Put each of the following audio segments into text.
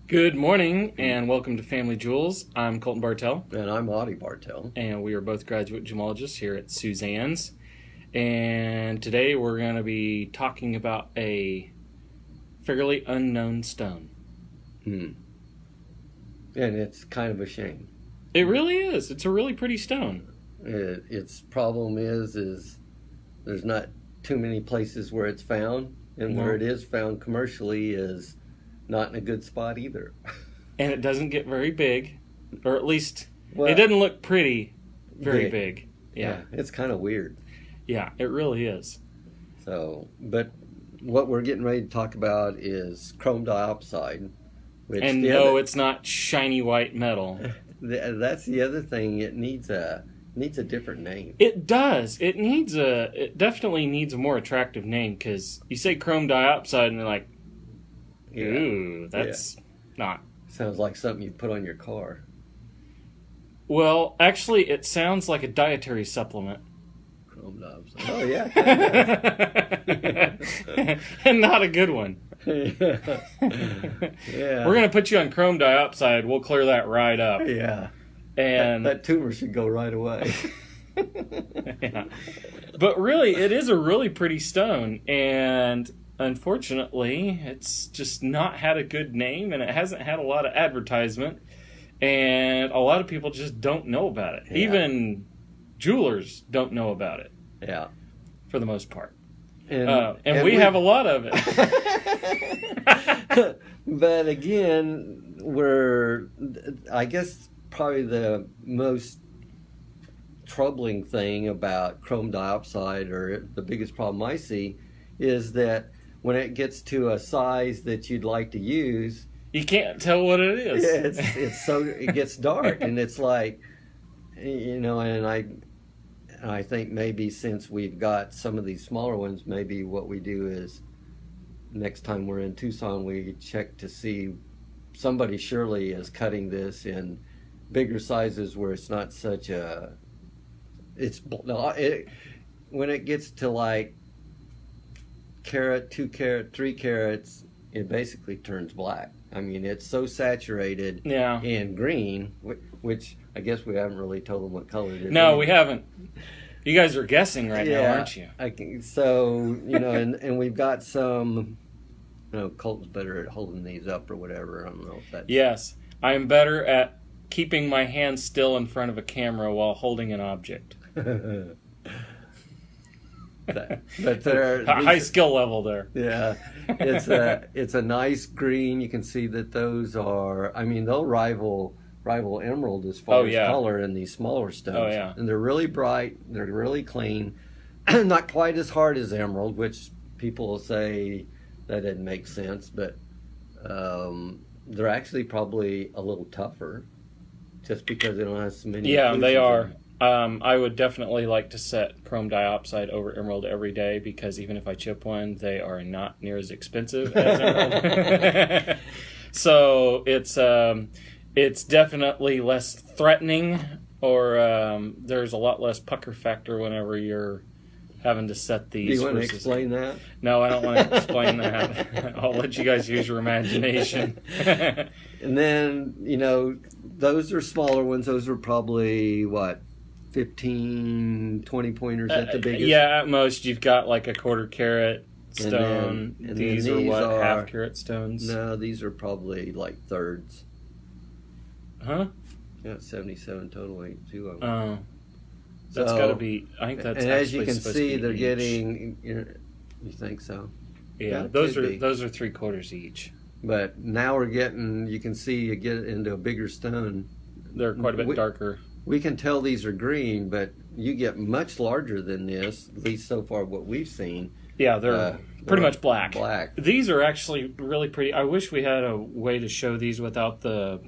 Good morning and welcome to Family Jewels. I'm Colton Bartell. And I'm Audie Bartell. And we are both graduate gemologists here at Susann's. And today we're going to be talking about a fairly unknown stone. And it's kind of a shame. It really is. It's a really pretty stone. Its problem is there's not too many places where it's found. And where it is found commercially is not in a good spot either. And it doesn't get very big, or at least it doesn't look pretty very big. Yeah, it's kind of weird. Yeah, it really is. So, but what we're getting ready to talk about is chrome diopside. And no, it's not shiny white metal. That's the other thing. It needs a different name. It does. It definitely needs a more attractive name, because you say chrome diopside and they're like, ooh, that's not. Sounds like something you put on your car. Well, actually, it sounds like a dietary supplement. Chrome diopside. Oh, yeah. And not a good one. Yeah. We're going to put you on chrome diopside. We'll clear that right up. Yeah. And that tumor should go right away. Yeah. But really, it is a really pretty stone. And unfortunately, it's just not had a good name, and it hasn't had a lot of advertisement, and a lot of people just don't know about it. Yeah. Even jewelers don't know about it. Yeah, for the most part. And we have a lot of it. But again, I guess probably the most troubling thing about chrome diopside, or the biggest problem I see, is that when it gets to a size that you'd like to use, you can't tell what it is. Yeah, it gets dark, and it's like, and I think maybe since we've got some of these smaller ones, maybe what we do is next time we're in Tucson, we check to see somebody surely is cutting this in bigger sizes where it's not such a. When it gets to like carat, 2 carat, 3 carats, it basically turns black. I mean, it's so saturated in green, which I guess we haven't really told them what color it is. No, we haven't. You guys are guessing now, aren't you? And we've got some, Colton's better at holding these up or whatever. I don't know if that's... Yes, I am better at keeping my hand still in front of a camera while holding an object. But there, high skill level there. Yeah, it's a nice green. You can see that those are. I mean, they'll rival emerald as far as color in these smaller stones. Oh yeah, and they're really bright. They're really clean. Not quite as hard as emerald, which people will say that didn't make sense, but they're actually probably a little tougher, just because they don't have so many. Yeah, they are. I would definitely like to set chrome diopside over emerald every day, because even if I chip one, they are not near as expensive as emerald. So it's definitely less threatening, or there's a lot less pucker factor whenever you're having to set these. Do you want to explain that? No, I don't want to explain that. I'll let you guys use your imagination. And then, those are smaller ones. Those are probably, 15, 20 pointers at the biggest? Yeah, at most you've got like a 1/4 carat stone. And these are half carat stones? No, these are probably like thirds. Huh? Yeah, 77 total weight, 2 of them. Oh. That's got to be, I think that's and actually as you can see, they're each. Getting, you think so? Yeah, those are 3/4 each. But now you can see you get into a bigger stone. They're quite a bit darker. We can tell these are green, but you get much larger than this, at least so far what we've seen. Yeah, they're pretty much black. Black. These are actually really pretty. I wish we had a way to show these without the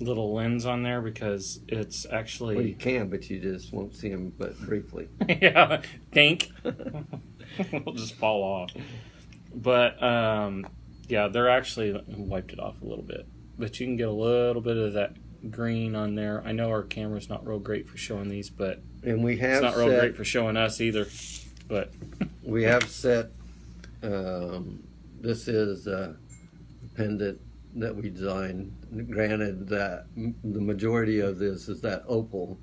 little lens on there, because it's actually... Well, you can, but you just won't see them but briefly. Yeah, think. We'll just fall off. But, they're actually... wiped it off a little bit. But you can get a little bit of that green on there. I know our camera's not real great for showing these, but it's not real great for showing us either. But we have set. This is a pendant that we designed. Granted that the majority of this is that opal.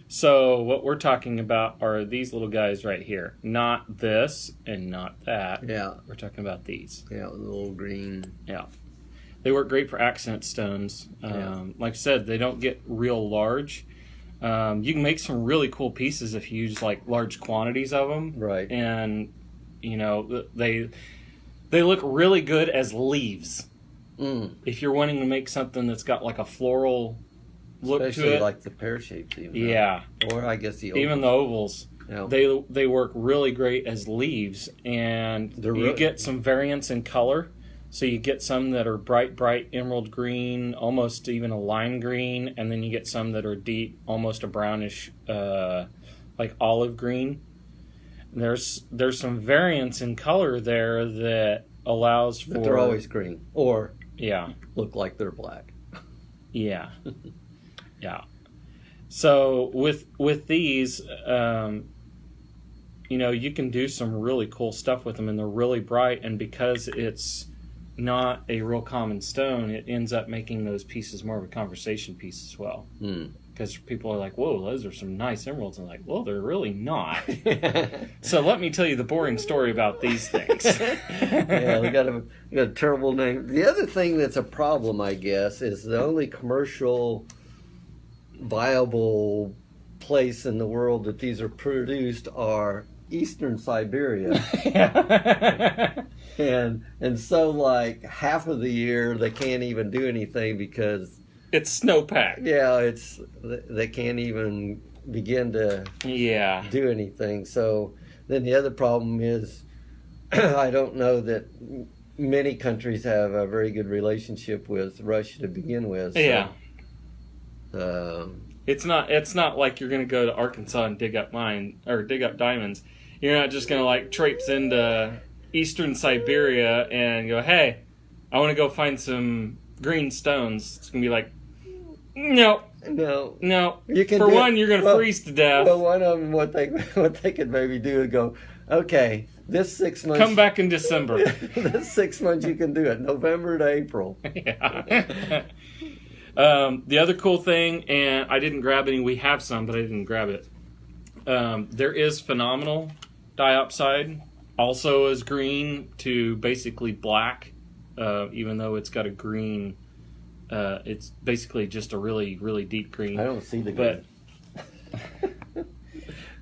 So what we're talking about are these little guys right here. Not this and not that. Yeah. We're talking about these. Yeah, the little green. Yeah. They work great for accent stones. Like I said, they don't get real large. You can make some really cool pieces if you use like large quantities of them. Right. And, you know, they look really good as leaves. If you're wanting to make something that's got like a floral look Especially to it. like the pear-shaped even. Yeah. Or I guess the ovals. Even the ovals. Yeah. They work really great as leaves, and you get some variance in color. So you get some that are bright emerald green, almost even a lime green, and then you get some that are deep, almost a brownish, like olive green. There's some variance in color there that allows for... But they're always green. Or yeah, look like they're black. Yeah. Yeah. So with these, you know, you can do some really cool stuff with them, and they're really bright, and because it's not a real common stone, it ends up making those pieces more of a conversation piece as well. Because people are like, whoa, those are some nice emeralds. And I'm like, well, they're really not. So let me tell you the boring story about these things. Yeah, we got a terrible name. The other thing that's a problem, I guess, is the only commercial viable place in the world that these are produced are Eastern Siberia. And so like half of the year they can't even do anything because it's snowpack. Yeah, they can't even begin to do anything. So then the other problem is I don't know that many countries have a very good relationship with Russia to begin with. So, yeah. It's not like you're going to go to Arkansas and dig up diamonds. You're not just going to like traipse into Eastern Siberia and go, hey, I want to go find some green stones. It's going to be like, no. You can one, you're going to freeze to death. Well, one of them, what they could maybe do is go, okay, this 6 months. Come back in December. This 6 months you can do it, November to April. Yeah. The other cool thing, and I didn't grab any. We have some, but I didn't grab it. There is phenomenal diopside, also is green to basically black, even though it's got a green. It's basically just a really, really deep green. I don't see the green.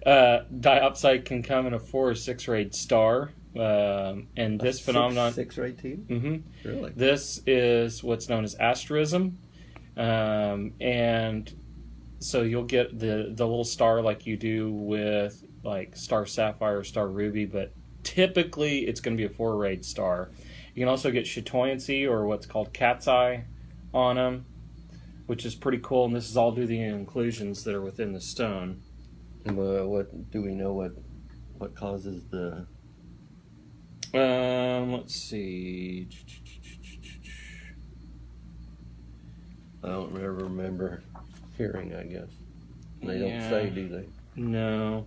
But diopside can come in a 4 or 6 rayed star. And this phenomenon... 6 rayed too? Mm-hmm. Really? This is what's known as asterism. And so you'll get the little star like you do with like star sapphire, star ruby, but typically it's going to be a 4 rayed star. You can also get chatoyancy or what's called cat's eye on them, which is pretty cool. And this is all due to the inclusions that are within the stone. What do we know? What causes the? Let's see. I don't remember hearing. I guess they don't say, do they? No.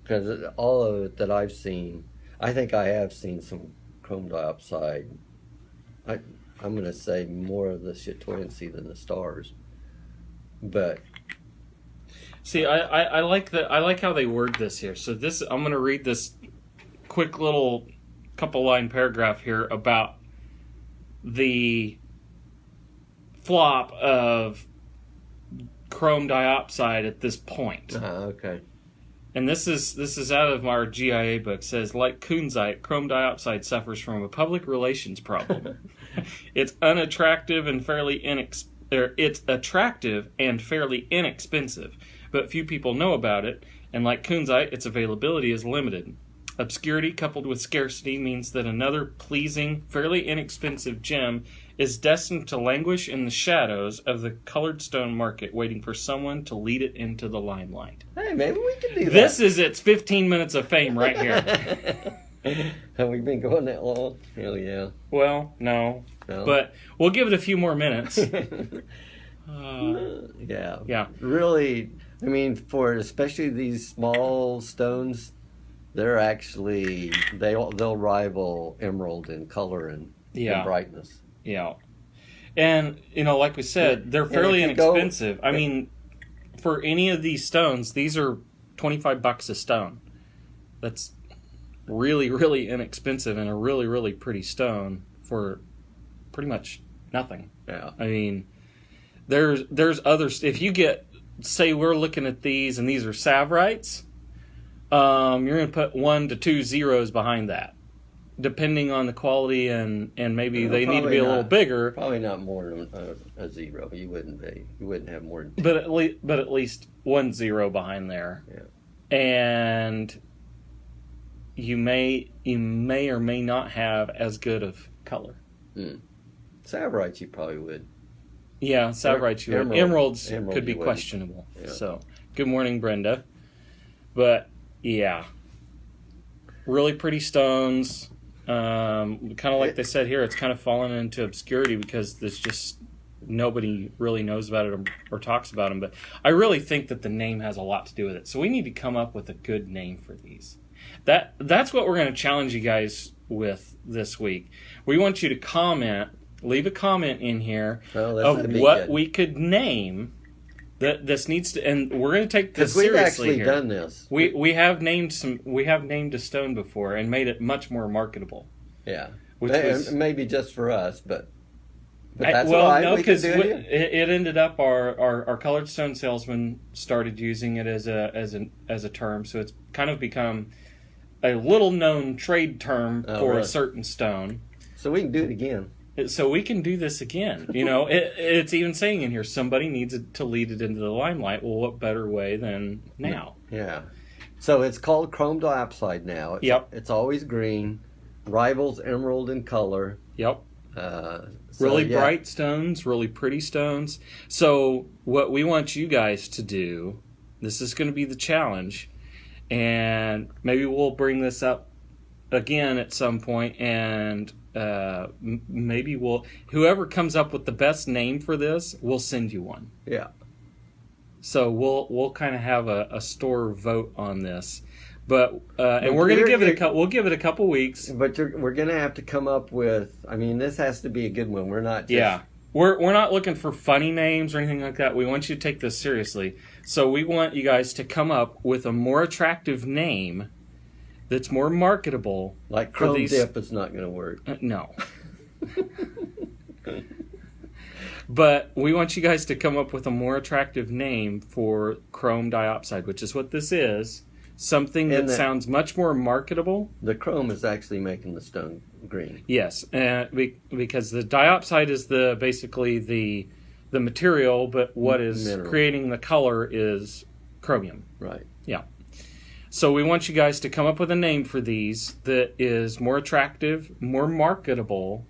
Because all of it that I've seen, I think I have seen some chrome diopside. I'm going to say more of the chatoyancy than the stars, but. See, I like that. I like how they word this here. So this, I'm going to read this quick little couple line paragraph here about the flop of chrome diopside at this point. Okay. And this is out of our GIA book. It says, like kunzite, chrome diopside suffers from a public relations problem. It's unattractive and fairly it's attractive and fairly inexpensive, but few people know about it, and like kunzite, its availability is limited. Obscurity coupled with scarcity means that another pleasing, fairly inexpensive gem is destined to languish in the shadows of the colored stone market, waiting for someone to lead it into the limelight. Hey, maybe we can do that. This is its 15 minutes of fame right here. Have we been going that long? Hell yeah. Well, no. But we'll give it a few more minutes. Yeah. Really, I mean, for especially these small stones they're actually they'll rival emerald in color and brightness. Yeah. And, like we said, they're fairly inexpensive. I mean, for any of these stones, these are $25 a stone. That's really, really inexpensive and a really, really pretty stone for pretty much nothing. Yeah. I mean, there's others. If you get, say we're looking at these and these are savrites, you're going to put 1 to 2 zeros behind that, depending on the quality and maybe they need to be a little bigger. Probably not more than a zero. You wouldn't have more than 2. But at least 1 zero behind there. Yeah. And you may or may not have as good of color. Savrites you probably would. Yeah, savrites you would. Emeralds could be wouldn't. questionable. Yeah. So, good morning, Brenda. But yeah, really pretty stones. Kind of like they said here, it's kind of fallen into obscurity because there's just nobody really knows about it or talks about them. But I really think that the name has a lot to do with it. So we need to come up with a good name for these. That's what we're going to challenge you guys with this week. We want you to leave a comment in here of what we could name. That this needs to, and we're going to take this seriously here. We've actually done this. We have named a stone before and made it much more marketable. Yeah, was, maybe just for us, but that's why no, because it ended up our colored stone salesman started using it as a term, so it's kind of become a little known trade term for a certain stone. So we can do it again. So we can do this again. It's even saying in here, somebody needs to lead it into the limelight. Well, what better way than now? Yeah. So it's called chrome diopside now. It's always green. Rivals emerald in color. Yep. Really bright stones, really pretty stones. So what we want you guys to do, this is going to be the challenge, and maybe we'll bring this up again at some point, and maybe whoever comes up with the best name for this, we'll send you one. Yeah. So we'll kind of have a store vote on this, but and we're gonna give it we'll give it a couple weeks. But we're gonna have to come up with. I mean, this has to be a good one. We're not. We're not looking for funny names or anything like that. We want you to take this seriously. So we want you guys to come up with a more attractive name that's more marketable. Like Chrome Dip is not going to work. No. But we want you guys to come up with a more attractive name for chrome diopside, which is what this is. Something that sounds much more marketable. The chrome is actually making the stone green. Yes, because the diopside is basically the material, but what is creating the color is chromium. Right. Yeah. So we want you guys to come up with a name for these that is more attractive, more marketable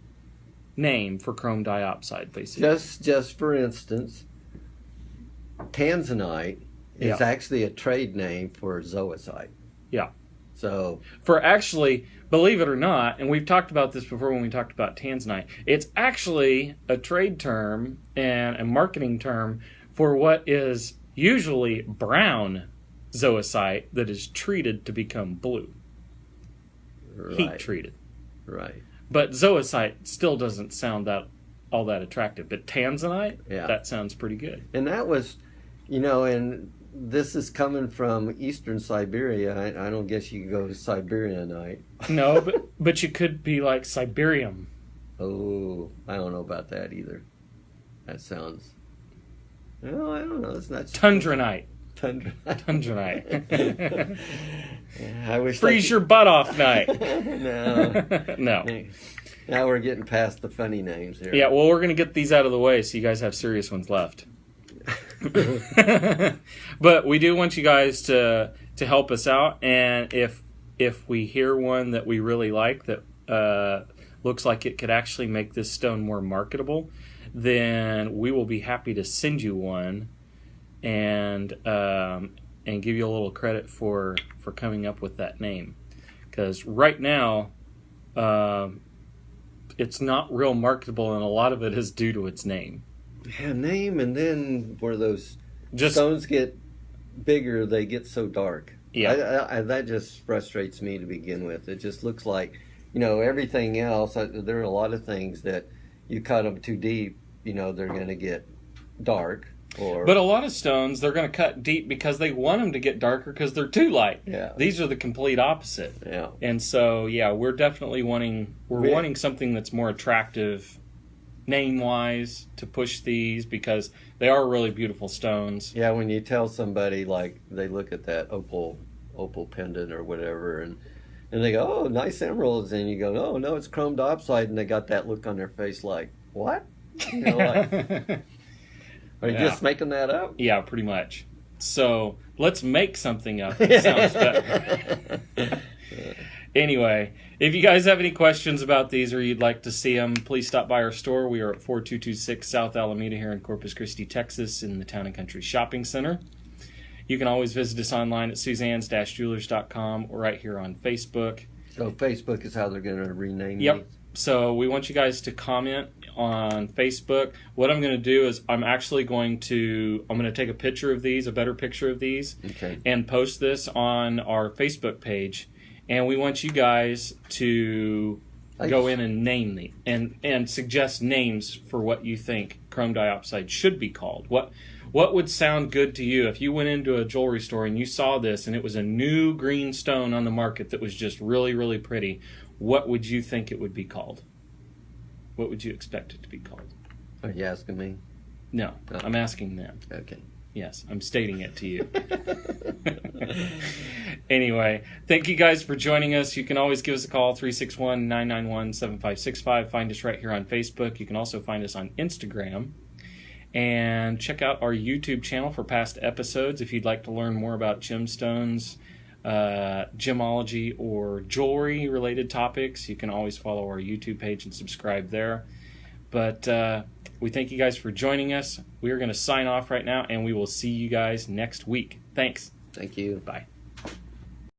name for chrome diopside, basically. Just for instance, tanzanite is actually a trade name for zoisite. Yeah. So for actually, believe it or not, and we've talked about this before when we talked about tanzanite, it's actually a trade term and a marketing term for what is usually brown zoisite that is treated to become blue. Right. Heat treated. Right. But zoisite still doesn't sound all that attractive. But tanzanite, that sounds pretty good. And that was, and this is coming from eastern Siberia. I don't guess you can go to Siberianite. No, but you could be like Siberium. Oh, I don't know about that either. That sounds... No, I don't know. It's not... Tundranite. Tundranite. I wish Freeze your butt off night. No. No. Now we're getting past the funny names here. Yeah, well, we're going to get these out of the way so you guys have serious ones left. But we do want you guys to help us out, and if we hear one that we really like that looks like it could actually make this stone more marketable, then we will be happy to send you one and give you a little credit for coming up with that name. Because right now, it's not real marketable, and a lot of it is due to its name. Yeah, name, and then where those stones get bigger, they get so dark. Yeah. That just frustrates me to begin with. It just looks like, everything else. There are a lot of things that you cut them too deep, they're going to get dark. But a lot of stones, they're going to cut deep because they want them to get darker because they're too light. Yeah. These are the complete opposite. Yeah. And so, we're definitely wanting something that's more attractive name-wise to push these because they are really beautiful stones. Yeah, when you tell somebody, like, they look at that opal pendant or whatever, and they go, oh, nice emeralds, and you go, oh, no, it's chrome diopside, and they got that look on their face like, what? Are you just making that up? Yeah, pretty much. So let's make something up that sounds better. Anyway, if you guys have any questions about these or you'd like to see them, please stop by our store. We are at 4226 South Alameda here in Corpus Christi, Texas, in the Town and Country Shopping Center. You can always visit us online at susanns-jewelers.com or right here on Facebook. So Facebook is how they're going to rename Yep. these? So we want you guys to comment on Facebook. What I'm going to do is I'm going to take a picture of these, a better picture of these, and post this on our Facebook page. And we want you guys to go in and name these and suggest names for what you think chrome diopside should be called. What would sound good to you if you went into a jewelry store and you saw this and it was a new green stone on the market that was just really, really pretty? What would you think it would be called? What would you expect it to be called? Are you asking me? No, I'm asking them. Okay. Yes, I'm stating it to you. Anyway, thank you guys for joining us. You can always give us a call, 361-991-7565. Find us right here on Facebook. You can also find us on Instagram. And check out our YouTube channel for past episodes if you'd like to learn more about gemstones, gemology, or jewelry-related topics. You can always follow our YouTube page and subscribe there. But we thank you guys for joining us. We are going to sign off right now, and we will see you guys next week. Thanks. Thank you. Bye.